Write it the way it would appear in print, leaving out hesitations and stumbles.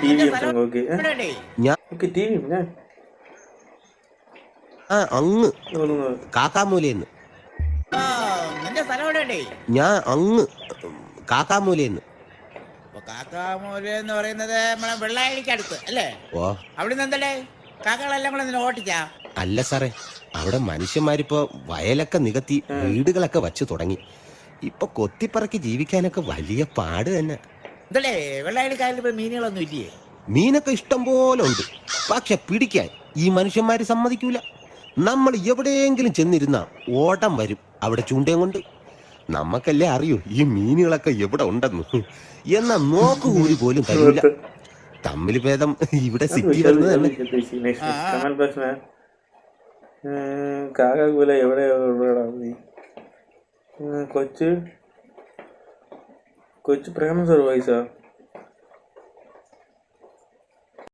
T V നോക്കി ഞാൻ T V ഞാൻ അങ്ങ് കാക്കാമൂലേന്ന്. ഞാൻ അങ്ങ് കാക്കാമൂലേന്ന്. കാക്കാമൂല എന്ന് പറയുന്നത് നമ്മളെ വെള്ളായണിക്ക് അടുത്ത് അല്ലേ? ഓ, അവിടെ എന്തല്ലേ കാക്കകളെല്ലാം കൂടെ നിന്നെ ഓട്ടിച്ചാ? അല്ല സാറേ, അവിടെ മനുഷ്യന്മാരിപ്പോ വയലൊക്കെ നികത്തി വീടുകളൊക്കെ വച്ചു തുടങ്ങി. ഇപ്പൊ കൊത്തിപ്പറക്കി ജീവിക്കാനൊക്കെ വലിയ പാട് തന്നെ. എന്തല്ലേ വെള്ളായണിക്കായലിൽ ഇപ്പൊ മീനുകളൊന്നും ഇല്ലേ? മീനൊക്കെ ഇഷ്ടം പോലെ ഉണ്ട്. പക്ഷെ പിടിക്കാൻ ഈ മനുഷ്യന്മാര് സമ്മതിക്കൂല. നമ്മൾ എവിടെയെങ്കിലും ചെന്നിരുന്ന ഓട്ടം വരും അവിടെ ചൂണ്ടയും കൊണ്ട്. നമ്മക്കല്ലേ അറിയൂ ഈ മീനുകളൊക്കെ എവിടെ ഉണ്ടെന്ന്. എന്നാ നോക്കുകൂലി പോലും തരൂല. തമ്മിൽ ഭേദം ഇവിടെ സിറ്റി വരുന്നത് തന്നെ. കാക്കാക്കൂല എവിടെ കൊച്ചു പ്രേമ സർവൈസാ